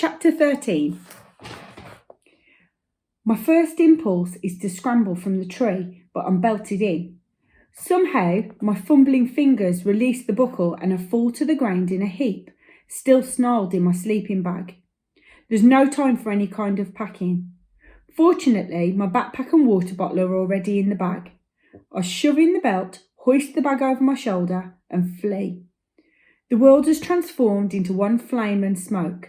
Chapter 13. My first impulse is to scramble from the tree, but I'm belted in. Somehow, my fumbling fingers release the buckle and I fall to the ground in a heap, still snarled in my sleeping bag. There's no time for any kind of packing. Fortunately, my backpack and water bottle are already in the bag. I shove in the belt, hoist the bag over my shoulder, and flee. The world has transformed into one flame and smoke.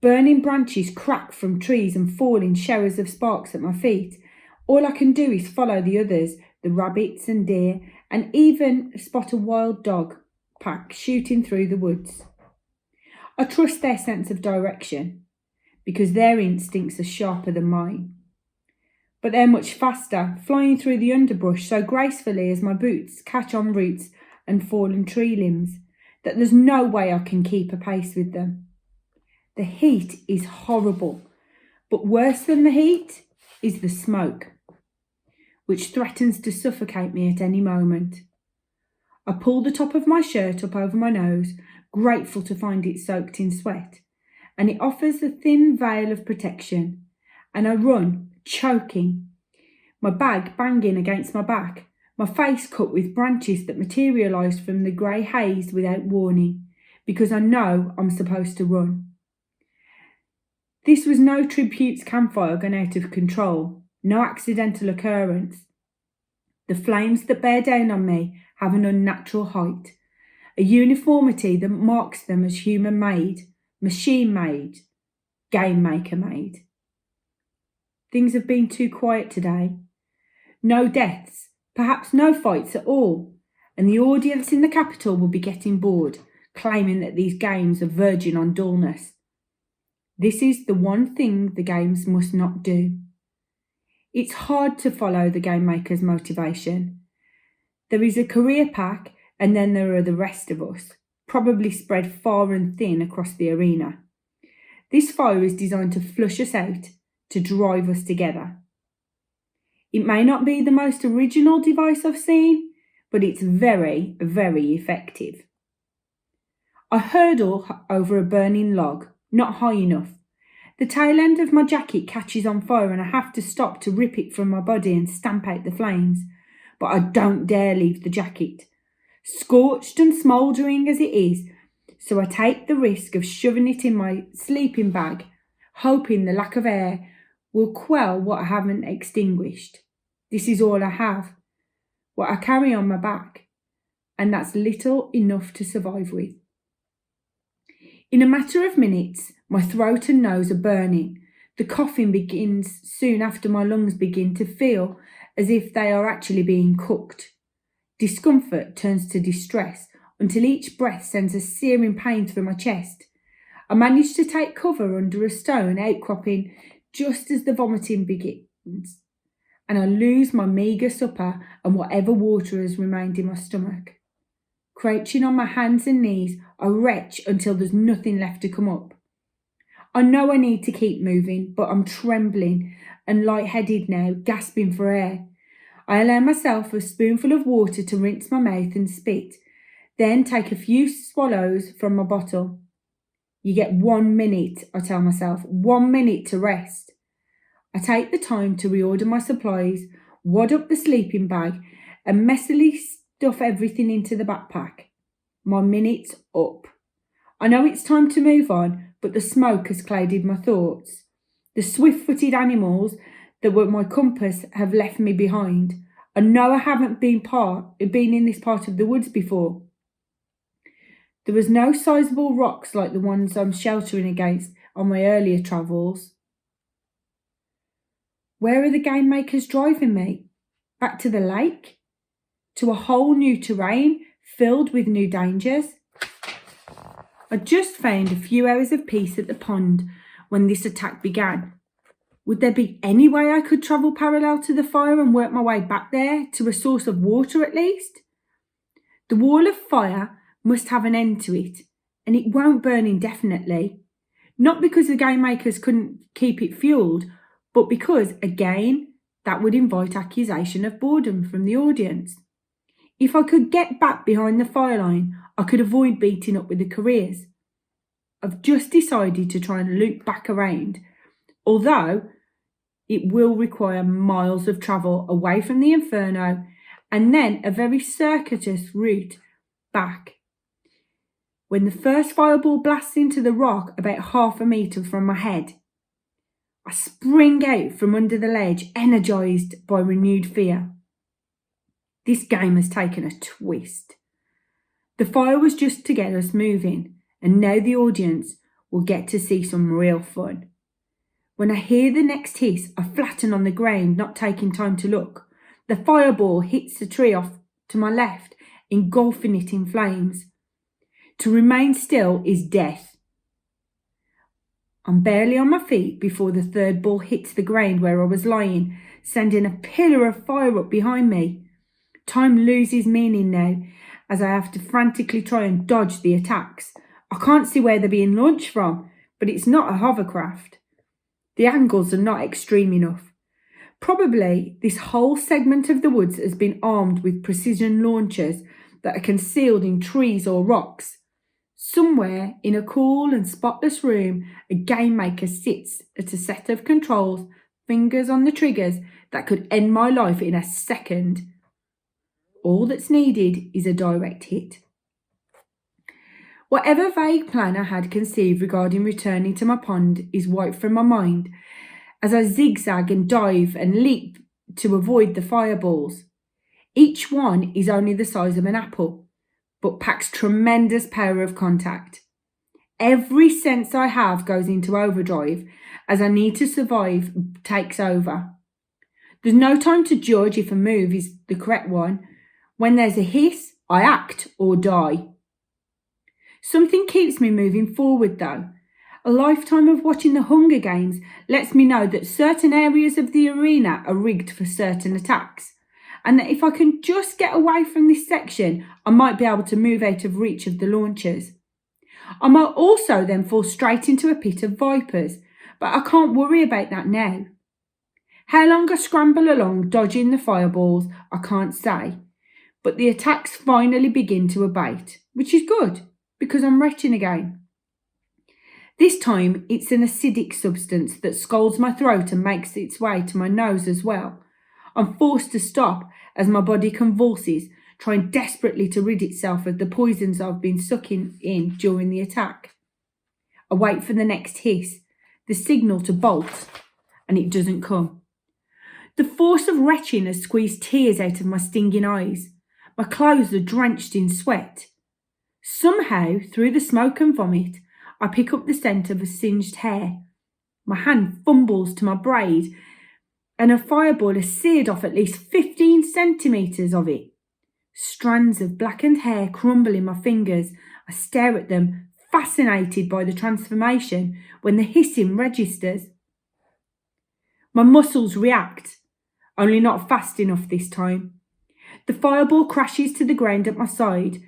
Burning branches crack from trees and fall in showers of sparks at my feet. All I can do is follow the others, the rabbits and deer, and even spot a wild dog pack shooting through the woods. I trust their sense of direction, because their instincts are sharper than mine. But they're much faster, flying through the underbrush so gracefully as my boots catch on roots and fallen tree limbs, that there's no way I can keep a pace with them. The heat is horrible, but worse than the heat is the smoke, which threatens to suffocate me at any moment. I pull the top of my shirt up over my nose, grateful to find it soaked in sweat, and it offers a thin veil of protection, and I run, choking, my bag banging against my back, my face cut with branches that materialised from the grey haze without warning, because I know I'm supposed to run. This was no tribute's campfire gone out of control, no accidental occurrence. The flames that bear down on me have an unnatural height, a uniformity that marks them as human-made, machine-made, game-maker-made. Things have been too quiet today. No deaths, perhaps no fights at all, and the audience in the capital will be getting bored, claiming that these games are verging on dullness. This is the one thing the games must not do. It's hard to follow the game maker's motivation. There is a career pack, and then there are the rest of us, probably spread far and thin across the arena. This fire is designed to flush us out, to drive us together. It may not be the most original device I've seen, but it's very, very effective. I hurdle over a burning log, not high enough. The tail end of my jacket catches on fire and I have to stop to rip it from my body and stamp out the flames, but I don't dare leave the jacket, scorched and smouldering as it is, so I take the risk of shoving it in my sleeping bag, hoping the lack of air will quell what I haven't extinguished. This is all I have, what I carry on my back, and that's little enough to survive with. In a matter of minutes, my throat and nose are burning. The coughing begins soon after my lungs begin to feel as if they are actually being cooked. Discomfort turns to distress until each breath sends a searing pain through my chest. I manage to take cover under a stone outcropping just as the vomiting begins, and I lose my meagre supper and whatever water has remained in my stomach. Crouching on my hands and knees, I retch until there's nothing left to come up. I know I need to keep moving, but I'm trembling and lightheaded now, gasping for air. I allow myself a spoonful of water to rinse my mouth and spit, then take a few swallows from my bottle. You get 1 minute, I tell myself, 1 minute to rest. I take the time to reorder my supplies, wad up the sleeping bag, and messily stuff everything into the backpack. My minute's up. I know it's time to move on, but the smoke has clouded my thoughts. The swift-footed animals that were my compass have left me behind. I know I haven't been in this part of the woods before. There was no sizable rocks like the ones I'm sheltering against on my earlier travels. Where are the game makers driving me? Back to the lake? To a whole new terrain filled with new dangers? I just found a few hours of peace at the pond when this attack began. Would there be any way I could travel parallel to the fire and work my way back there to a source of water at least? The wall of fire must have an end to it, and it won't burn indefinitely. Not because the game makers couldn't keep it fueled, but because, again, that would invite accusation of boredom from the audience. If I could get back behind the fire line, I could avoid beating up with the careers. I've just decided to try and loop back around, although it will require miles of travel away from the inferno and then a very circuitous route back. When the first fireball blasts into the rock about 1/2 metre from my head, I spring out from under the ledge, energised by renewed fear. This game has taken a twist. The fire was just to get us moving, and now the audience will get to see some real fun. When I hear the next hiss, I flatten on the ground, not taking time to look. The fireball hits the tree off to my left, engulfing it in flames. To remain still is death. I'm barely on my feet before the third ball hits the ground where I was lying, sending a pillar of fire up behind me. Time loses meaning now, as I have to frantically try and dodge the attacks. I can't see where they're being launched from, but it's not a hovercraft. The angles are not extreme enough. Probably this whole segment of the woods has been armed with precision launchers that are concealed in trees or rocks. Somewhere in a cool and spotless room, a game maker sits at a set of controls, fingers on the triggers that could end my life in a second. All that's needed is a direct hit. Whatever vague plan I had conceived regarding returning to my pond is wiped from my mind as I zigzag and dive and leap to avoid the fireballs. Each one is only the size of an apple, but packs tremendous power of contact. Every sense I have goes into overdrive as I need to survive takes over. There's no time to judge if a move is the correct one. When there's a hiss, I act or die. Something keeps me moving forward though. A lifetime of watching the Hunger Games lets me know that certain areas of the arena are rigged for certain attacks, and that if I can just get away from this section, I might be able to move out of reach of the launchers. I might also then fall straight into a pit of vipers, but I can't worry about that now. How long I scramble along dodging the fireballs, I can't say, but the attacks finally begin to abate, which is good, because I'm retching again. This time it's an acidic substance that scalds my throat and makes its way to my nose as well. I'm forced to stop as my body convulses, trying desperately to rid itself of the poisons I've been sucking in during the attack. I wait for the next hiss, the signal to bolt, and it doesn't come. The force of retching has squeezed tears out of my stinging eyes. My clothes are drenched in sweat. Somehow, through the smoke and vomit, I pick up the scent of a singed hair. My hand fumbles to my braid, and a fireball has seared off at least 15 centimetres of it. Strands of blackened hair crumble in my fingers. I stare at them, fascinated by the transformation when the hissing registers. My muscles react, only not fast enough this time. The fireball crashes to the ground at my side,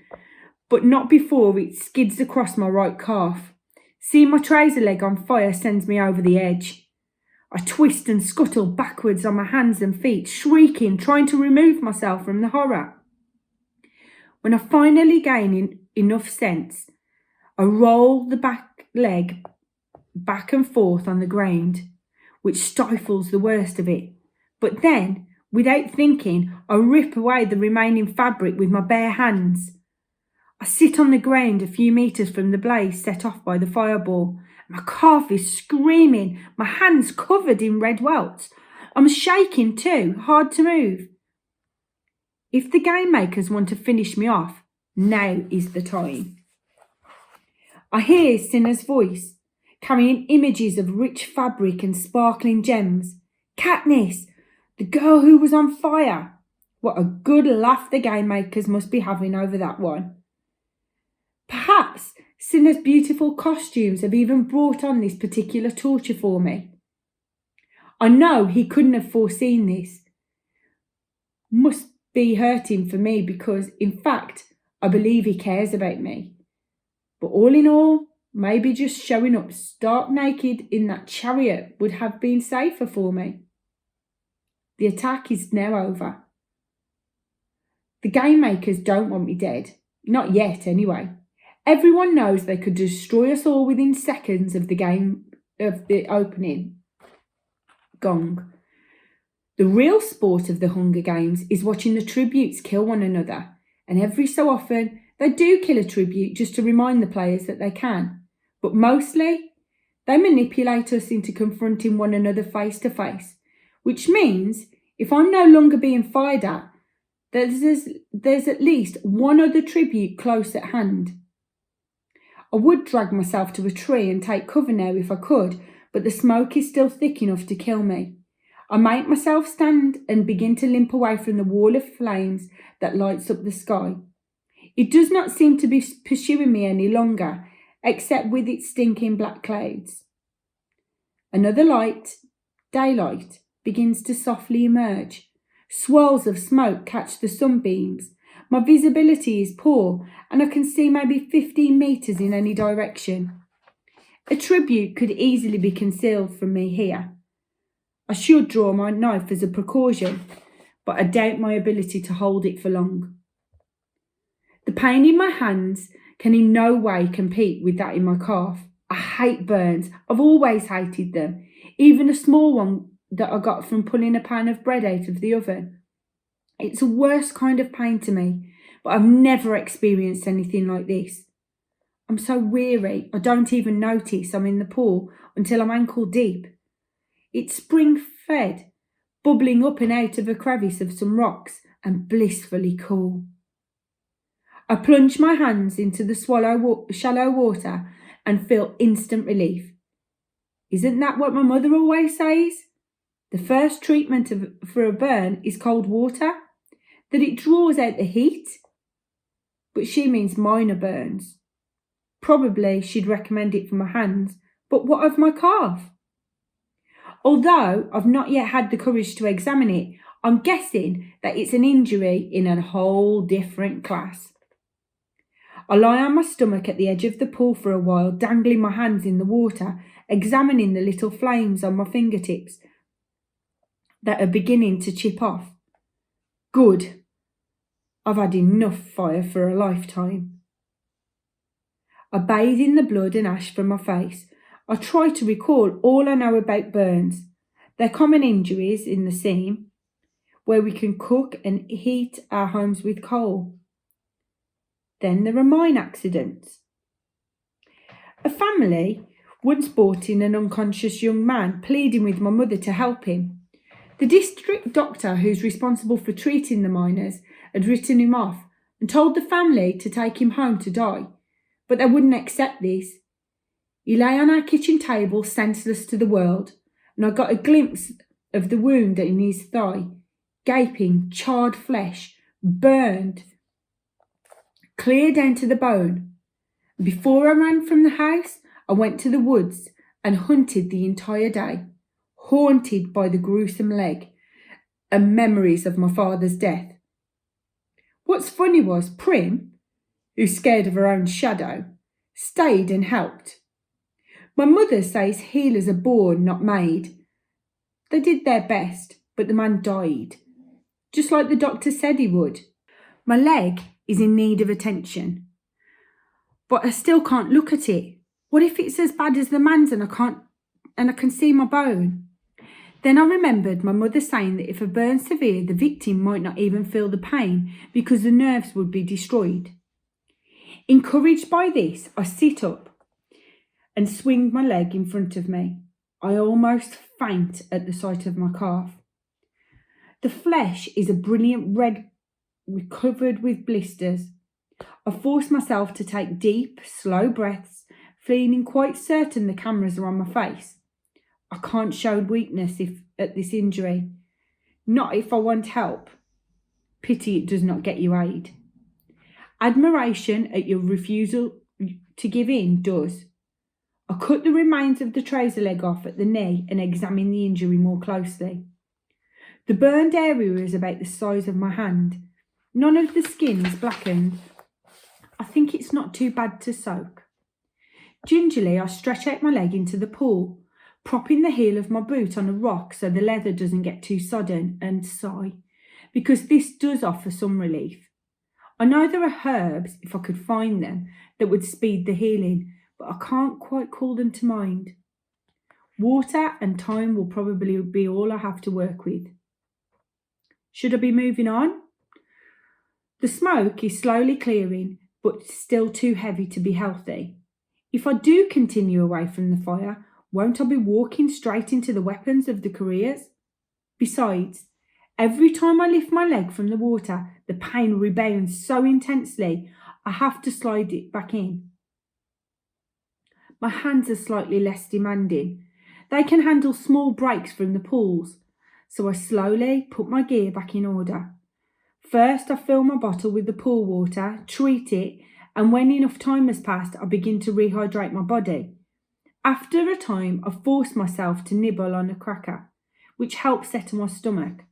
but not before it skids across my right calf. Seeing my trouser leg on fire sends me over the edge. I twist and scuttle backwards on my hands and feet, shrieking, trying to remove myself from the horror. When I finally gain enough sense, I roll the back leg back and forth on the ground, which stifles the worst of it. But then, without thinking, I rip away the remaining fabric with my bare hands. I sit on the ground a few metres from the blaze set off by the fireball. My calf is screaming, my hands covered in red welts. I'm shaking too, hard to move. If the game makers want to finish me off, now is the time. I hear Cinna's voice, carrying images of rich fabric and sparkling gems. Katniss, the girl who was on fire. What a good laugh the game makers must be having over that one. Perhaps Cinna's beautiful costumes have even brought on this particular torture for me. I know he couldn't have foreseen this. Must be hurting for me because, in fact, I believe he cares about me. But all in all, maybe just showing up stark naked in that chariot would have been safer for me. The attack is now over. The game makers don't want me dead. Not yet, anyway. Everyone knows they could destroy us all within seconds of the opening gong. The real sport of the Hunger Games is watching the tributes kill one another, and every so often they do kill a tribute just to remind the players that they can. But mostly, they manipulate us into confronting one another face to face, which means if I'm no longer being fired at, there's at least one other tribute close at hand. I would drag myself to a tree and take cover now if I could, but the smoke is still thick enough to kill me. I make myself stand and begin to limp away from the wall of flames that lights up the sky. It does not seem to be pursuing me any longer, except with its stinking black clouds. Another light, daylight, begins to softly emerge. Swirls of smoke catch the sunbeams. My visibility is poor, and I can see maybe 15 metres in any direction. A tribute could easily be concealed from me here. I should draw my knife as a precaution, but I doubt my ability to hold it for long. The pain in my hands can in no way compete with that in my calf. I hate burns. I've always hated them, even a small one that I got from pulling a pan of bread out of the oven. It's the worst kind of pain to me, but I've never experienced anything like this. I'm so weary, I don't even notice I'm in the pool until I'm ankle deep. It's spring-fed, bubbling up and out of a crevice of some rocks and blissfully cool. I plunge my hands into the shallow water and feel instant relief. Isn't that what my mother always says? The first treatment for a burn is cold water, that it draws out the heat. But she means minor burns. Probably she'd recommend it for my hands, but what of my calf? Although I've not yet had the courage to examine it, I'm guessing that it's an injury in a whole different class. I lie on my stomach at the edge of the pool for a while, dangling my hands in the water, examining the little flames on my fingertips that are beginning to chip off. Good. I've had enough fire for a lifetime. I bathe in the blood and ash from my face. I try to recall all I know about burns. They're common injuries in the seam, where we can cook and heat our homes with coal. Then there are mine accidents. A family once brought in an unconscious young man, pleading with my mother to help him. The district doctor who's responsible for treating the miners had written him off and told the family to take him home to die, but they wouldn't accept this. He lay on our kitchen table, senseless to the world, and I got a glimpse of the wound in his thigh, gaping, charred flesh, burned, clear down to the bone. Before I ran from the house, I went to the woods and hunted the entire day, haunted by the gruesome leg and memories of my father's death. What's funny was Prim, who's scared of her own shadow, stayed and helped. My mother says healers are born, not made. They did their best, but the man died, just like the doctor said he would. My leg is in need of attention, but I still can't look at it. What if it's as bad as the man's and I can see my bone? Then I remembered my mother saying that if a burn's severe, the victim might not even feel the pain because the nerves would be destroyed. Encouraged by this, I sit up and swing my leg in front of me. I almost faint at the sight of my calf. The flesh is a brilliant red, covered with blisters. I force myself to take deep, slow breaths, feeling quite certain the cameras are on my face. I can't show weakness at this injury. Not if I want help. Pity it does not get you aid. Admiration at your refusal to give in does. I cut the remains of the trouser leg off at the knee and examined the injury more closely. The burned area is about the size of my hand. None of the skin is blackened. I think it's not too bad to soak. Gingerly, I stretch out my leg into the pool, propping the heel of my boot on a rock so the leather doesn't get too sodden, and sigh, because this does offer some relief. I know there are herbs, if I could find them, that would speed the healing, but I can't quite call them to mind. Water and time will probably be all I have to work with. Should I be moving on? The smoke is slowly clearing, but still too heavy to be healthy. If I do continue away from the fire, won't I be walking straight into the weapons of the careers? Besides, every time I lift my leg from the water, the pain rebounds so intensely, I have to slide it back in. My hands are slightly less demanding. They can handle small breaks from the pools, so I slowly put my gear back in order. First, I fill my bottle with the pool water, treat it, and when enough time has passed, I begin to rehydrate my body. After a time, I force myself to nibble on a cracker, which helps settle my stomach.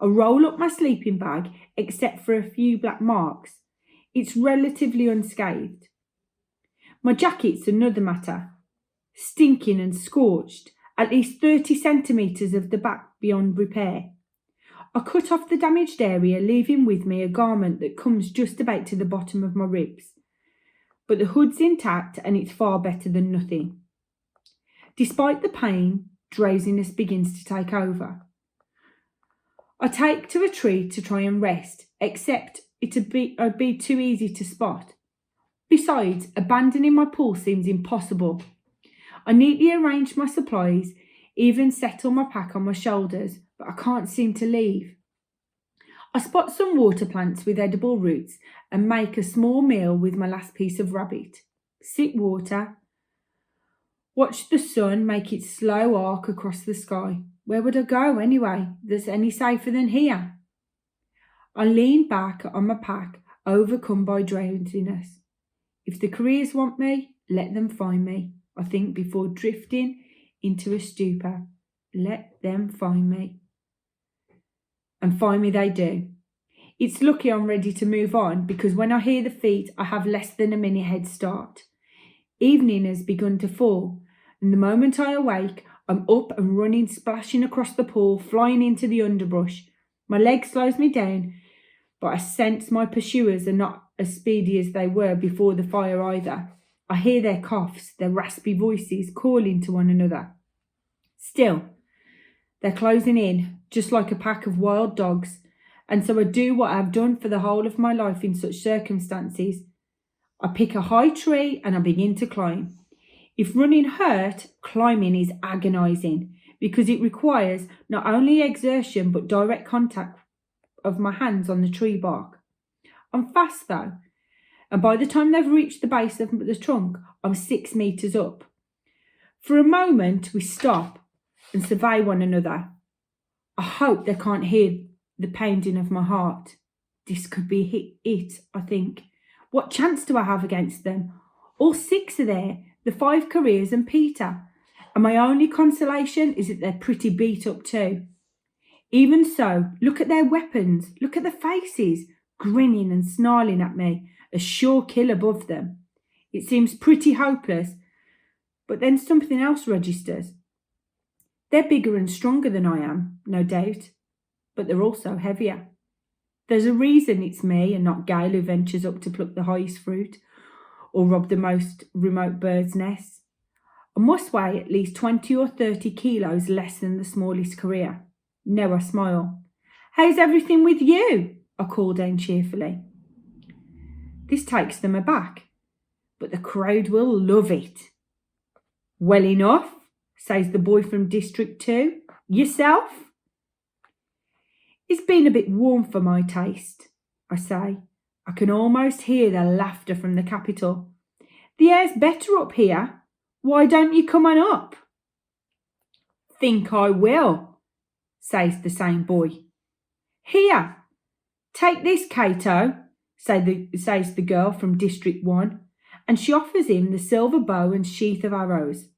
I roll up my sleeping bag, except for a few black marks. It's relatively unscathed. My jacket's another matter. Stinking and scorched, at least 30 centimetres of the back beyond repair. I cut off the damaged area, leaving with me a garment that comes just about to the bottom of my ribs. But the hood's intact and it's far better than nothing. Despite the pain, drowsiness begins to take over. I take to a tree to try and rest, except it'd be too easy to spot. Besides, abandoning my pool seems impossible. I neatly arrange my supplies, even settle my pack on my shoulders, but I can't seem to leave. I spot some water plants with edible roots and make a small meal with my last piece of rabbit. Sip water. Watch the sun make its slow arc across the sky. Where would I go anyway that's any safer than here? I lean back on my pack, overcome by drowsiness. If the careers want me, let them find me, I think, before drifting into a stupor. Let them find me. And find me they do. It's lucky I'm ready to move on, because when I hear the feet, I have less than a minute head start. Evening has begun to fall, and the moment I awake, I'm up and running, splashing across the pool, flying into the underbrush. My leg slows me down, but I sense my pursuers are not as speedy as they were before the fire either. I hear their coughs, their raspy voices calling to one another. Still, they're closing in, just like a pack of wild dogs, and so I do what I've done for the whole of my life in such circumstances. I pick a high tree and I begin to climb. If running hurt, climbing is agonising, because it requires not only exertion but direct contact of my hands on the tree bark. I'm fast though, and by the time they've reached the base of the trunk, I'm 6 metres up. For a moment we stop and survey one another. I hope they can't hear the pounding of my heart. This could be it, I think. What chance do I have against them? All 6 are there, the 5 careers and Peter, and my only consolation is that they're pretty beat up too. Even so, look at their weapons, look at the faces, grinning and snarling at me, a sure kill above them. It seems pretty hopeless, but then something else registers. They're bigger and stronger than I am, no doubt, but they're also heavier. There's a reason it's me and not Gail who ventures up to pluck the highest fruit or rob the most remote bird's nests. I must weigh at least 20 or 30 kilos less than the smallest career. Now I smile. "How's everything with you?" I call down cheerfully. This takes them aback, but the crowd will love it. "Well enough," says the boy from District 2. "Yourself?" "It's been a bit warm for my taste," I say. I can almost hear the laughter from the Capitol. "The air's better up here. Why don't you come on up?" "Think I will," says the same boy. "Here, take this, Cato," says the girl from District 1, and she offers him the silver bow and sheath of arrows.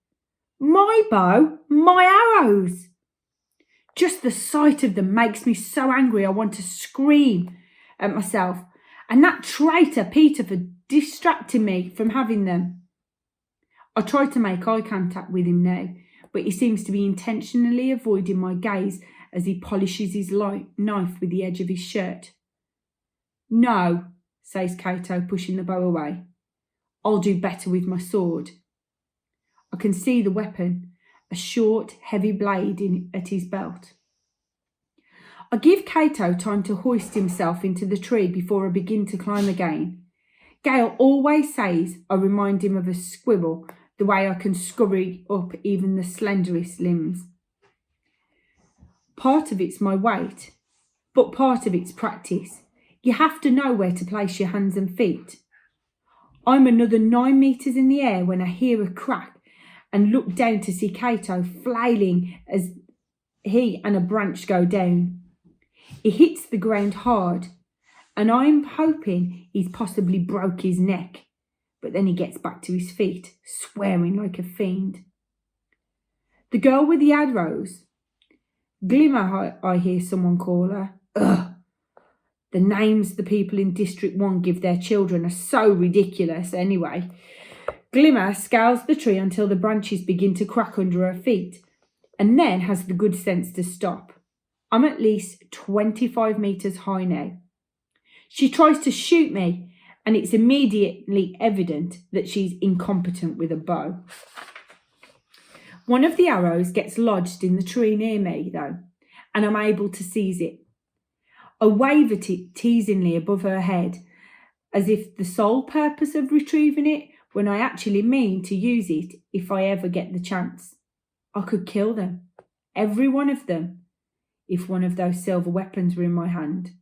"My bow? My arrows!" Just the sight of them makes me so angry I want to scream at myself, and that traitor Peter for distracting me from having them. I try to make eye contact with him now, but he seems to be intentionally avoiding my gaze as he polishes his knife with the edge of his shirt. "No," says Cato, pushing the bow away. I'll do better with my sword. I can see the weapon, a short, heavy blade at his belt. I give Cato time to hoist himself into the tree before I begin to climb again. Gail always says I remind him of a squirrel, the way I can scurry up even the slenderest limbs. Part of it's my weight, but part of it's practice. You have to know where to place your hands and feet. I'm another 9 metres in the air when I hear a crack and look down to see Cato flailing as he and a branch go down. He hits the ground hard, and I'm hoping he's possibly broke his neck, but then he gets back to his feet, swearing like a fiend. The girl with the arrows, Glimmer, I hear someone call her. Ugh! The names the people in District 1 give their children are so ridiculous anyway. Glimmer scales the tree until the branches begin to crack under her feet, and then has the good sense to stop. I'm at least 25 metres high now. She tries to shoot me, and it's immediately evident that she's incompetent with a bow. One of the arrows gets lodged in the tree near me, though, and I'm able to seize it. I wave at it teasingly above her head, as if the sole purpose of retrieving it, when I actually mean to use it if I ever get the chance. I could kill them, every one of them, if one of those silver weapons were in my hand.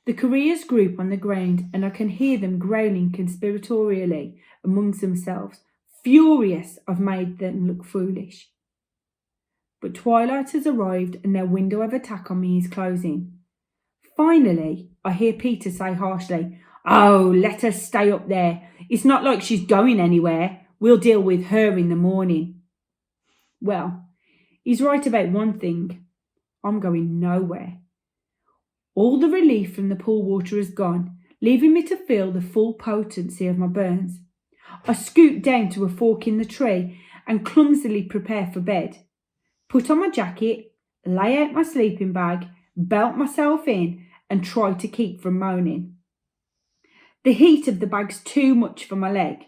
The couriers group on the ground, and I can hear them growling conspiratorially amongst themselves, furious I've made them look foolish. But twilight has arrived and their window of attack on me is closing. Finally, I hear Peter say harshly, "Oh, let her stay up there. It's not like she's going anywhere. We'll deal with her in the morning." Well, he's right about one thing. I'm going nowhere. All the relief from the pool water has gone, leaving me to feel the full potency of my burns. I scoot down to a fork in the tree and clumsily prepare for bed. Put on my jacket, lay out my sleeping bag, belt myself in, and try to keep from moaning. The heat of the bag's too much for my leg.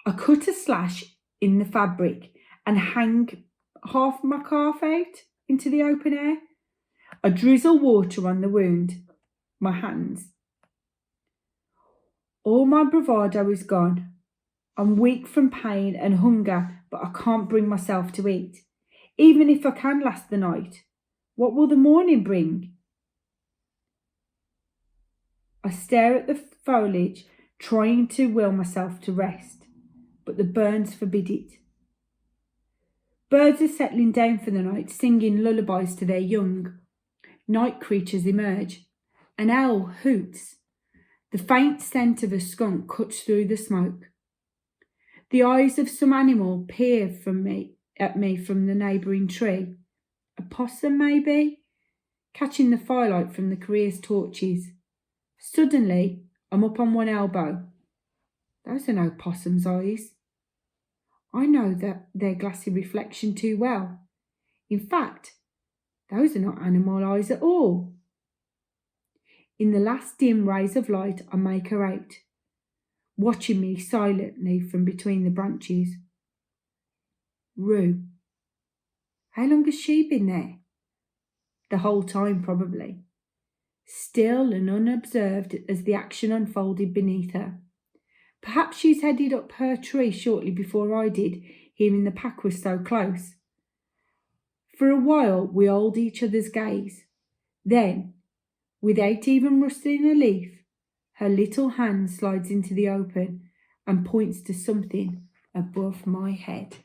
I cut a slash in the fabric and hang half my calf out into the open air. I drizzle water on the wound, my hands. All my bravado is gone. I'm weak from pain and hunger, but I can't bring myself to eat. Even if I can last the night, what will the morning bring? I stare at the foliage, trying to will myself to rest, but the burns forbid it. Birds are settling down for the night, singing lullabies to their young. Night creatures emerge. An owl hoots. The faint scent of a skunk cuts through the smoke. The eyes of some animal peer at me from the neighbouring tree. A possum, maybe, catching the firelight from the careers' torches. Suddenly, I'm up on one elbow. Those are no possum's eyes. I know that their glassy reflection too well. In fact, those are not animal eyes at all. In the last dim rays of light, I make her out, watching me silently from between the branches. Rue. How long has she been there? The whole time, probably. Still and unobserved as the action unfolded beneath her. Perhaps she's headed up her tree shortly before I did, hearing the pack was so close. For a while we hold each other's gaze. Then, without even rustling a leaf, her little hand slides into the open and points to something above my head.